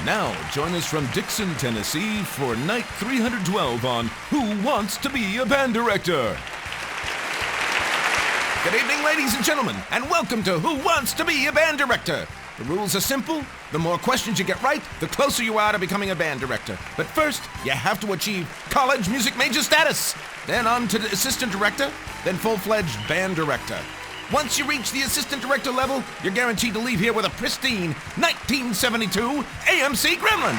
Now, join us from Dixon, Tennessee for night 312 on Who Wants to Be a Band Director? Good evening, ladies and gentlemen, and welcome to Who Wants to Be a Band Director? The rules are simple. The more questions you get right, the closer you are to becoming a band director. But first, you have to achieve college music major status. Then on to the assistant director, then full-fledged band director. Once you reach the assistant director level, you're guaranteed to leave here with a pristine 1972 AMC Gremlin.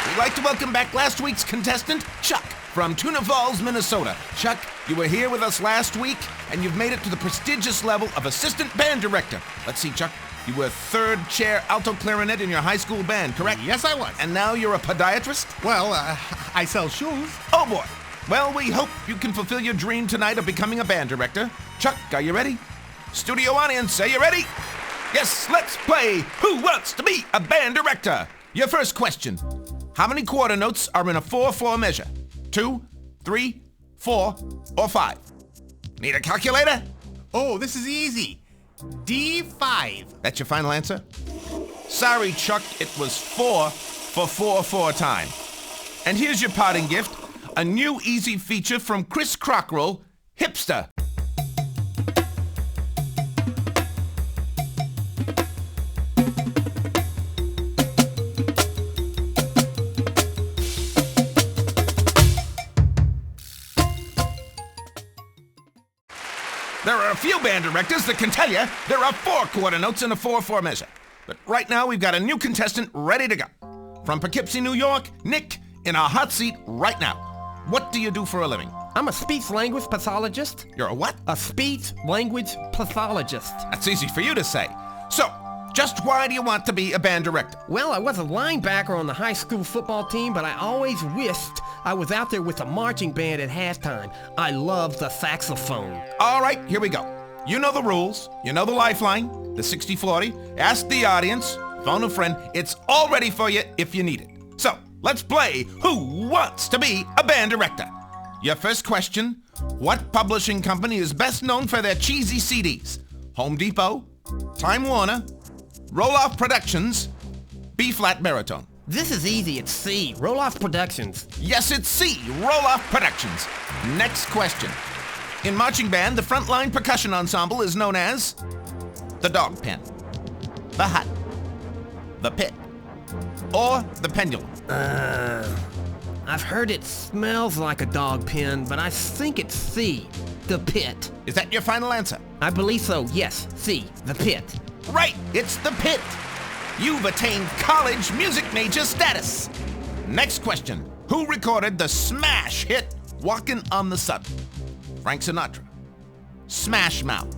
We'd like to welcome back last week's contestant, Chuck, from Tuna Falls, Minnesota. Chuck, you were here with us last week, and you've made it to the prestigious level of assistant band director. Let's see, Chuck. You were third chair alto clarinet in your high school band, correct? Yes, I was. And now you're a podiatrist? Well, I sell shoes. Oh, boy. Well, we hope you can fulfill your dream tonight of becoming a band director. Chuck, are you ready? Studio audience, are you ready? Yes, let's play Who Wants to Be a Band Director? Your first question. How many quarter notes are in a 4/4 measure? 2, 3, 4, or 5? Need a calculator? Oh, this is easy. D5. That's your final answer? Sorry, Chuck, it was 4 for 4/4 time. And here's your parting gift, a new easy feature from Chris Crockroll, Hipster. There are a few band directors that can tell you there are 4 quarter notes in a 4/4 measure. But right now, we've got a new contestant ready to go. From Poughkeepsie, New York, Nick, in our hot seat right now. What do you do for a living? I'm a speech-language pathologist. You're a what? A speech-language pathologist. That's easy for you to say. So, just why do you want to be a band director? Well, I was a linebacker on the high school football team, but I always wished I was out there with a marching band at halftime. I love the saxophone. All right, here we go. You know the rules. You know the lifeline, the 60-40. Ask the audience. Phone a friend. It's all ready for you if you need it. So, let's play Who Wants to Be a Band Director? Your first question, what publishing company is best known for their cheesy CDs? Home Depot, Time Warner, Row-Loff Productions, B-flat baritone. This is easy. It's C. Row-Loff Productions. Yes, it's C. Row-Loff Productions. Next question. In marching band, the frontline percussion ensemble is known as the dog pen, the hut, the pit, or the pendulum. I've heard it smells like a dog pen, but I think it's C. The pit. Is that your final answer? I believe so. Yes, C. The pit. Right, it's the pit. You've attained college music major status. Next question. Who recorded the smash hit Walkin' on the Sun? Frank Sinatra, Smash Mouth,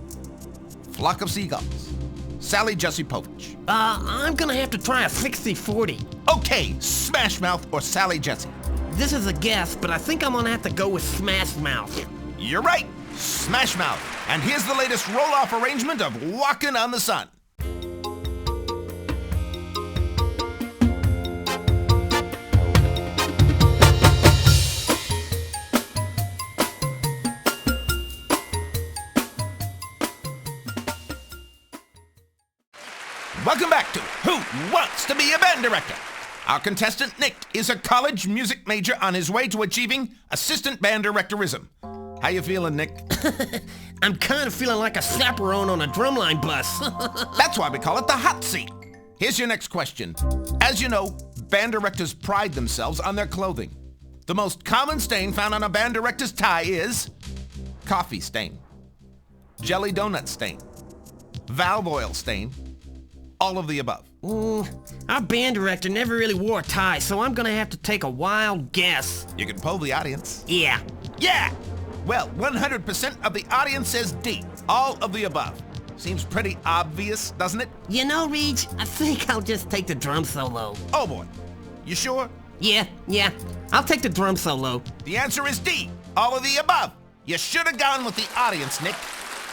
Flock of Seagulls, Sally Jessipovich. I'm gonna have to try a 60-40. Okay, Smash Mouth or Sally Jessie. This is a guess, but I think I'm gonna have to go with Smash Mouth. You're right, Smash Mouth. And here's the latest roll-off arrangement of Walkin' on the Sun. Welcome back to Who Wants to Be a Band Director? Our contestant, Nick, is a college music major on his way to achieving assistant band directorism. How you feeling, Nick? I'm kind of feeling like a chaperone on a drumline bus. That's why we call it the hot seat. Here's your next question. As you know, band directors pride themselves on their clothing. The most common stain found on a band director's tie is coffee stain, jelly donut stain, valve oil stain, all of the above. Our band director never really wore a tie, so I'm gonna have to take a wild guess. You can poll the audience. Yeah. Yeah! Well, 100% of the audience says D, all of the above. Seems pretty obvious, doesn't it? You know, Reg, I think I'll just take the drum solo. Oh boy. You sure? Yeah. I'll take the drum solo. The answer is D, all of the above. You should have gone with the audience, Nick.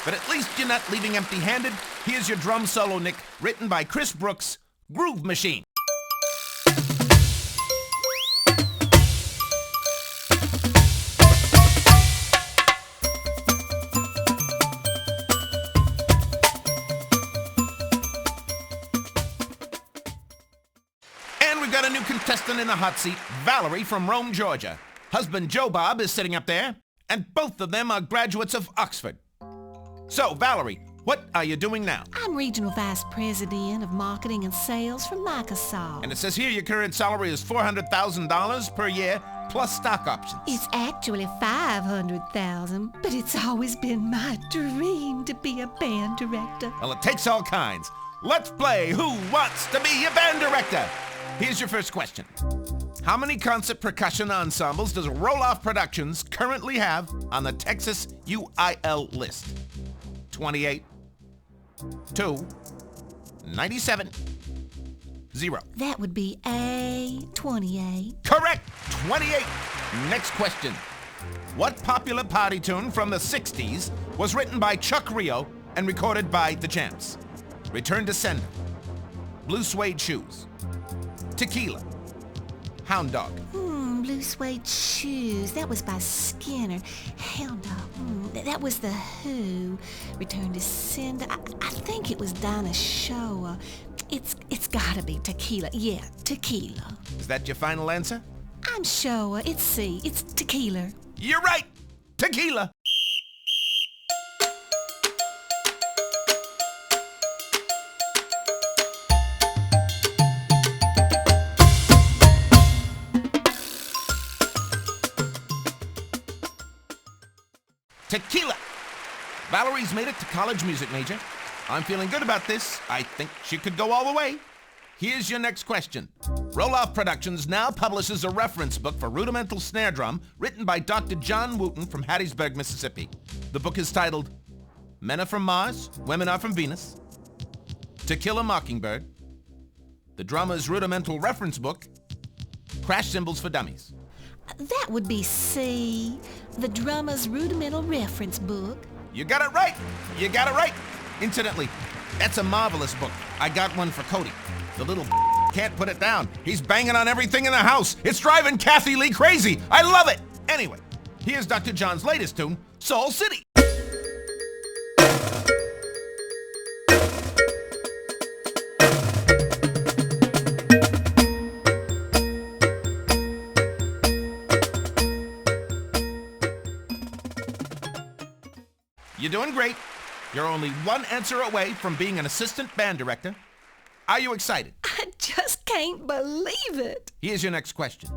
But at least you're not leaving empty-handed. Here's your drum solo, Nick, written by Chris Brooks, Groove Machine. got a new contestant in the hot seat, Valerie from Rome, Georgia. Husband Joe Bob is sitting up there, and both of them are graduates of Oxford. So, Valerie, what are you doing now? I'm Regional Vice President of Marketing and Sales for Microsoft. And it says here your current salary is $400,000 per year, plus stock options. It's actually $500,000, but it's always been my dream to be a band director. Well, it takes all kinds. Let's play Who Wants to Be a Band Director? Here's your first question. How many concert percussion ensembles does Row-Loff Productions currently have on the Texas UIL list? 28, 2, 97, 0. That would be A28. Correct! 28. Next question. What popular party tune from the 60s was written by Chuck Rio and recorded by the Champs? Return to Sender, Blue Suede Shoes, Tequila, Hound Dog. Blue Suede Shoes. That was by Skinner. Hound Dog. That was The Who. Return to Sender. I think it was Dinah Shore. It's gotta be Tequila. Yeah, Tequila. Is that your final answer? I'm sure. It's C. It's Tequila. You're right! Tequila! Tequila! Valerie's made it to college music major. I'm feeling good about this. I think she could go all the way. Here's your next question. Row-Loff Productions now publishes a reference book for rudimental snare drum written by Dr. John Wooten from Hattiesburg, Mississippi. The book is titled Men Are From Mars, Women Are From Venus, To Kill a Mockingbird, The Drummer's Rudimental Reference Book, Crash Cymbals for Dummies. That would be C. The Drummer's Rudimental Reference Book. You got it right! You got it right! Incidentally, that's a marvelous book. I got one for Cody. The little can't put it down. He's banging on everything in the house. It's driving Kathy Lee crazy. I love it! Anyway, here's Dr. John's latest tune, Soul City. You're doing great. You're only one answer away from being an assistant band director. Are you excited? I just can't believe it. Here's your next question.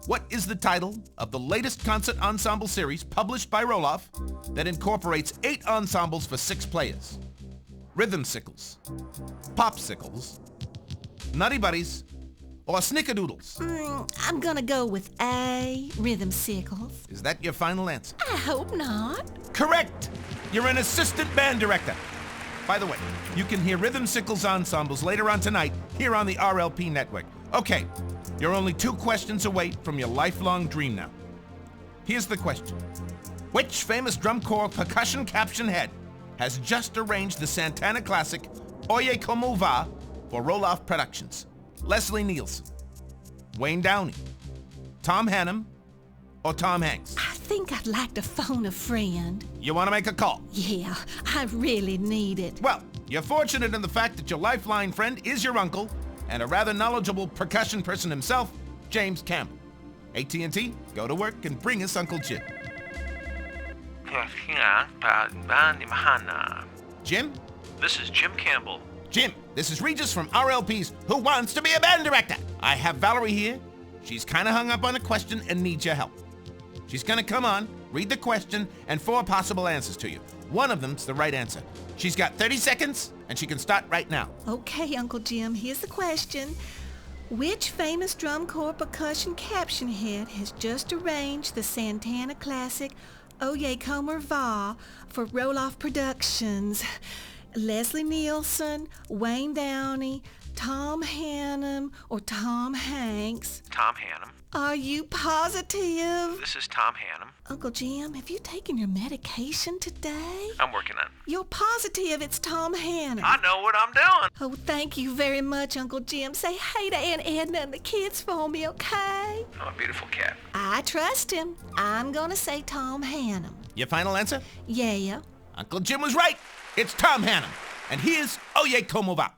What is the title of the latest concert ensemble series published by Row-Loff that incorporates 8 ensembles for 6 players? Rhythmsicles, Popsicles, Nutty Buddies, or Snickerdoodles? I'm gonna go with A. Rhythmsicles. Is that your final answer? I hope not. Correct! You're an assistant band director. By the way, you can hear Rhythmsicles ensembles later on tonight here on the RLP network. Okay, you're only 2 questions away from your lifelong dream now. Here's the question. Which famous drum corps percussion caption head has just arranged the Santana classic Oye Como Va for Row-Loff Productions? Leslie Nielsen, Wayne Downey, Tom Hannum, or Tom Hanks? I think I'd like to phone a friend. You want to make a call? Yeah, I really need it. Well, you're fortunate in the fact that your lifeline friend is your uncle and a rather knowledgeable percussion person himself, James Campbell. AT&T, go to work and bring us Uncle Jim. Jim? This is Jim Campbell. Jim, this is Regis from RLP's Who Wants to Be a Band Director? I have Valerie here. She's kind of hung up on a question and needs your help. She's going to come on, read the question, and 4 possible answers to you. One of them's the right answer. She's got 30 seconds, and she can start right now. Okay, Uncle Jim, here's the question. Which famous drum corps percussion caption head has just arranged the Santana classic Oye Como Va for Row-Loff Productions? Leslie Nielsen, Wayne Downey, Tom Hannum, or Tom Hanks? Tom Hannum. Are you positive? This is Tom Hannum. Uncle Jim, have you taken your medication today? I'm working on it. You're positive it's Tom Hannum. I know what I'm doing. Oh, thank you very much, Uncle Jim. Say hey to Aunt Edna and the kids for me, okay? I'm a beautiful cat. I trust him. I'm gonna say Tom Hannum. Your final answer? Yeah. Uncle Jim was right. It's Tom Hannum. And here's Oye Como Va.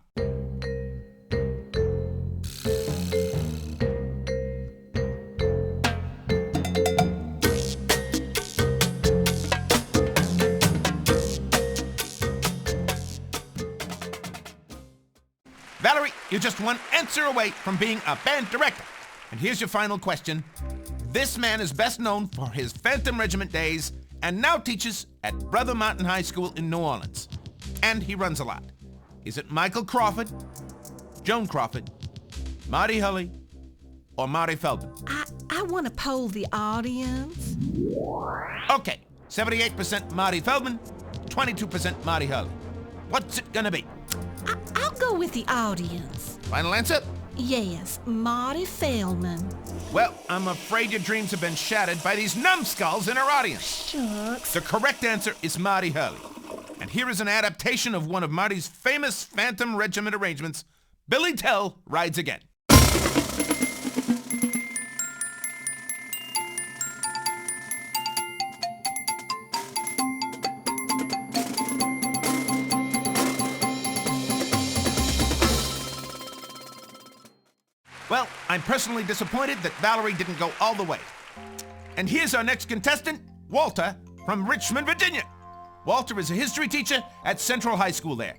Valerie, you're just one answer away from being a band director. And here's your final question. This man is best known for his Phantom Regiment days and now teaches at Brother Mountain High School in New Orleans. And he runs a lot. Is it Michael Crawford, Joan Crawford, Marty Hulley, or Marty Feldman? I want to poll the audience. Okay, 78% Marty Feldman, 22% Marty Hulley. What's it gonna be? I'll go with the audience. Final answer? Yes, Marty Feldman. Well, I'm afraid your dreams have been shattered by these numbskulls in our audience. Shucks. The correct answer is Marty Hulley. And here is an adaptation of one of Marty's famous Phantom Regiment arrangements, Billy Tell Rides Again. Well, I'm personally disappointed that Valerie didn't go all the way. And here's our next contestant, Walter from Richmond, Virginia. Walter is a history teacher at Central High School there.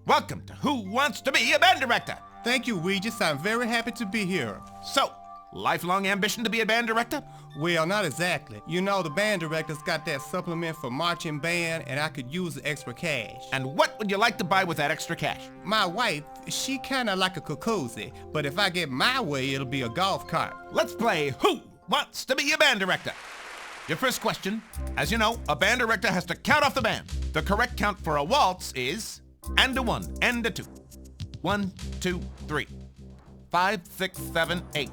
Welcome to Who Wants to Be a Band Director? Thank you, Regis. I'm very happy to be here. So, lifelong ambition to be a band director? Well, not exactly. You know, the band director's got that supplement for marching band, and I could use the extra cash. And what would you like to buy with that extra cash? My wife, she kinda like a kokozi, but if I get my way, it'll be a golf cart. Let's play Who Wants to Be a Band Director? Your first question, as you know, a band director has to count off the band. The correct count for a waltz is and a 1, and a 2. 1, 2, 3. 5, 6, 7, 8.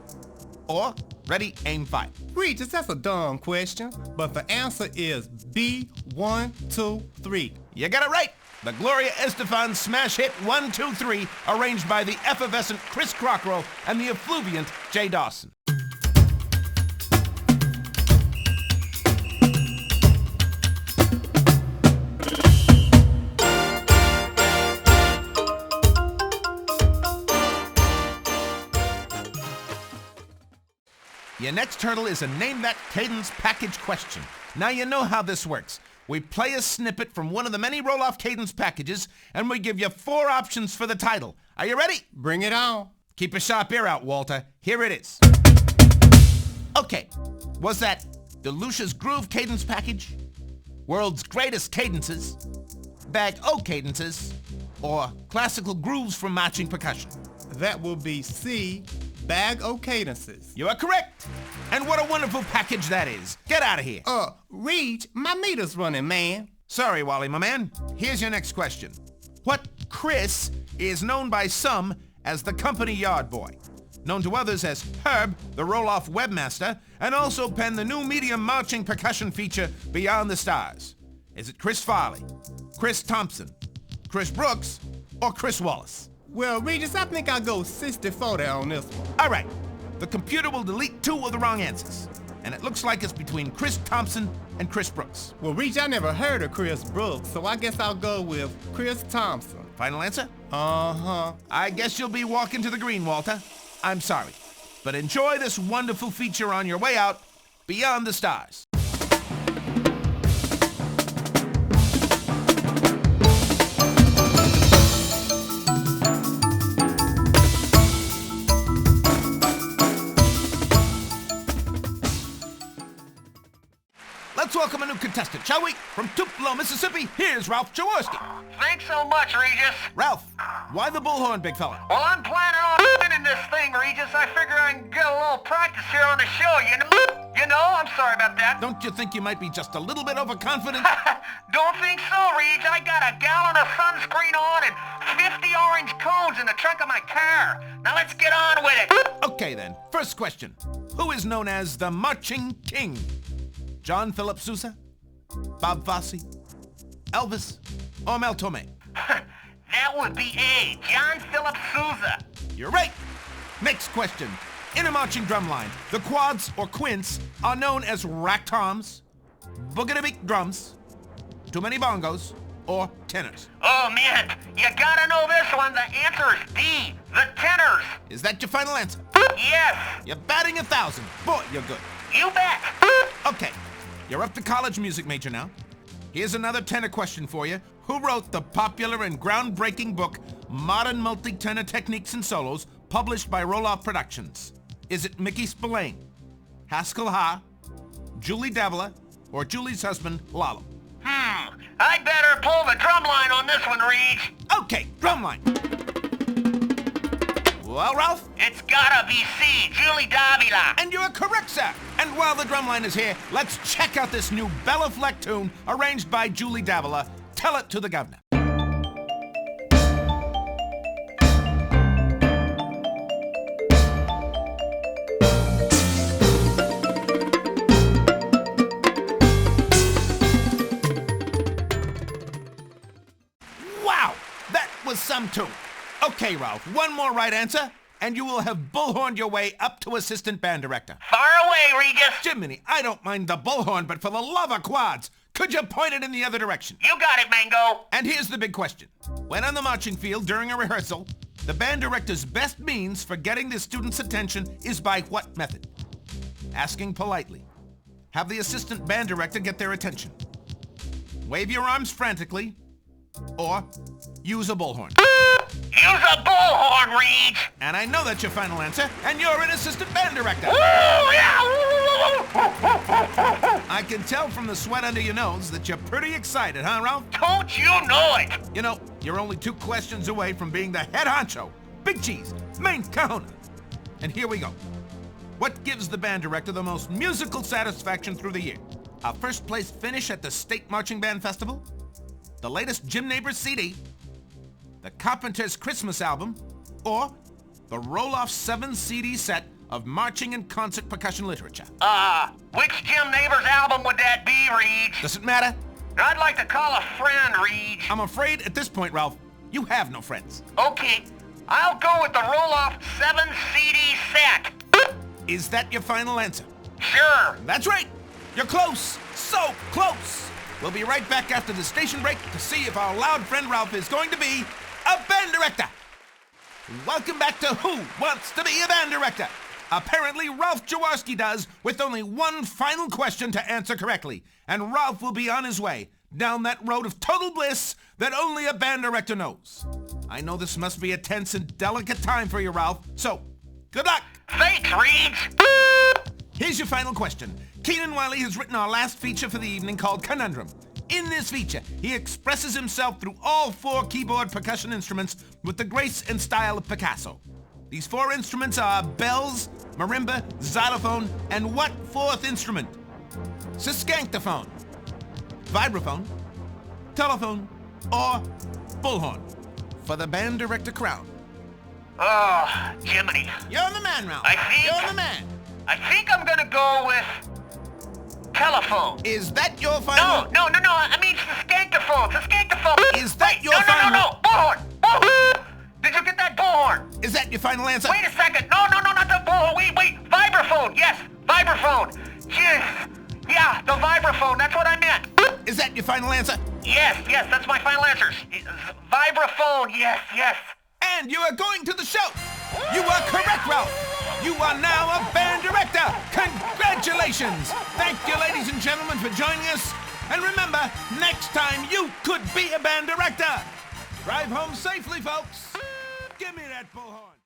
Or, ready, aim, 5. Regis, that's a dumb question, but the answer is B, 1, 2, 3. You got it right. The Gloria Estefan smash hit 1, 2, 3, arranged by the effervescent Chris Crockrow and the effluviant Jay Dawson. Your next hurdle is a Name That Cadence package question. Now you know how this works. We play a snippet from one of the many Row-Loff cadence packages, and we give you 4 options for the title. Are you ready? Bring it on. Keep a sharp ear out, Walter. Here it is. Okay, was that the Lucia's Groove cadence package, World's Greatest Cadences, Bag O Cadences, or Classical Grooves from Marching Percussion? That will be C, Bag O Cadences. You are correct. And what a wonderful package that is. Get out of here. Reg, my meter's running, man. Sorry, Wally, my man. Here's your next question. What Chris is known by some as the company yard boy, known to others as Herb, the Row-Loff webmaster, and also penned the new medium marching percussion feature Beyond the Stars? Is it Chris Farley, Chris Thompson, Chris Brooks, or Chris Wallace? Well, Regis, I think I'll go 60-40 on this one. All right. The computer will delete 2 of the wrong answers. And it looks like it's between Chris Thompson and Chris Brooks. Well, Regis, I never heard of Chris Brooks, so I guess I'll go with Chris Thompson. Final answer? Uh-huh. I guess you'll be walking to the green, Walter. I'm sorry. But enjoy this wonderful feature on your way out, Beyond the Stars. Let's welcome a new contestant, shall we? From Tupelo, Mississippi, here's Ralph Jaworski. Thanks so much, Regis. Ralph, why the bullhorn, big fella? Well, I'm planning on winning this thing, Regis. I figure I can get a little practice here on the show, you know? I'm sorry about that. Don't you think you might be just a little bit overconfident? Don't think so, Reg. I got a gallon of sunscreen on and 50 orange cones in the trunk of my car. Now let's get on with it. Okay then, first question. Who is known as the Marching King? John Philip Sousa, Bob Fosse, Elvis, or Mel Torme? That would be A, John Philip Sousa. You're right. Next question. In a marching drum line, the quads or quints are known as rack toms, boogie-to-beat drums, too many bongos, or tenors. Oh man, you gotta know this one. The answer is D, the tenors. Is that your final answer? Yes. You're batting 1,000. Boy, you're good. You bet. Okay, you're up to college music major now. Here's another tenor question for you. Who wrote the popular and groundbreaking book, modern multi-tenor techniques and solos published by Row-Loff Productions? Is it Mickey Spillane, Haskell Ha, Julie Davila, or Julie's husband, Lalo? I better pull the drum line on this one, Reach. Okay, drumline. Well, Ralph? It's gotta be C, Julie Davila. And you're correct, sir. And while the drumline is here, let's check out this new Bella Fleck tune arranged by Julie Davila. Tell it to the governor. Wow, that was some tune. Okay, Ralph, one more right answer, and you will have bullhorned your way up to assistant band director. Far away, Regis. Jiminy, I don't mind the bullhorn, but for the love of quads, could you point it in the other direction? You got it, Mango. And here's the big question. When on the marching field during a rehearsal, the band director's best means for getting the student's attention is by what method? Asking politely. Have the assistant band director get their attention. Wave your arms frantically, or use a bullhorn. Use a bullhorn, Reed. And I know that's your final answer, and you're an assistant band director. Ooh, yeah. I can tell from the sweat under your nose that you're pretty excited, huh, Ralph? Don't you know it? You know, you're only 2 questions away from being the head honcho, Big Cheese, main kahuna. And here we go. What gives the band director the most musical satisfaction through the year? A first place finish at the State Marching Band Festival? The latest Jim Neighbors CD? The Carpenters' Christmas album? Or the Row-Loff 7 CD set of marching and concert percussion literature? Which Jim Neighbors album would that be, Reed? Does it matter? I'd like to call a friend, Reed. I'm afraid at this point, Ralph, you have no friends. Okay, I'll go with the Row-Loff 7 CD set. Is that your final answer? Sure. That's right. You're close. So close. We'll be right back after the station break to see if our loud friend Ralph is going to be a band director. Welcome back to Who Wants to Be a Band Director? Apparently, Ralph Jaworski does, with only one final question to answer correctly. And Ralph will be on his way down that road of total bliss that only a band director knows. I know this must be a tense and delicate time for you, Ralph. So, good luck. Thanks, Reed. Here's your final question. Keenan Wiley has written our last feature for the evening called Conundrum. In this feature, he expresses himself through all 4 keyboard percussion instruments with the grace and style of Picasso. These 4 instruments are bells, marimba, xylophone, and what 4th instrument? Sescanctophone, vibraphone, telephone, or bullhorn for the band director crown. Oh, Jiminy. You're the man, Ralph. You're the man. I think I'm gonna go with telephone. Is that your final? No. I mean sescanctophone. Is that your final? final? No. Bullhorn. Did you get that bullhorn? Is that your final answer? Wait a second. No, not the bullhorn. Wait. Vibraphone. Yes, vibraphone. Yes. Yeah, the vibraphone. That's what I meant. Is that your final answer? Yes. That's my final answer. Vibraphone. Yes. And you are going to the show. You are correct, Ralph. You are now a band director. Congratulations. Thank you, ladies and gentlemen, for joining us. And remember, next time you could be a band director. Drive home safely, folks. Give me that bullhorn.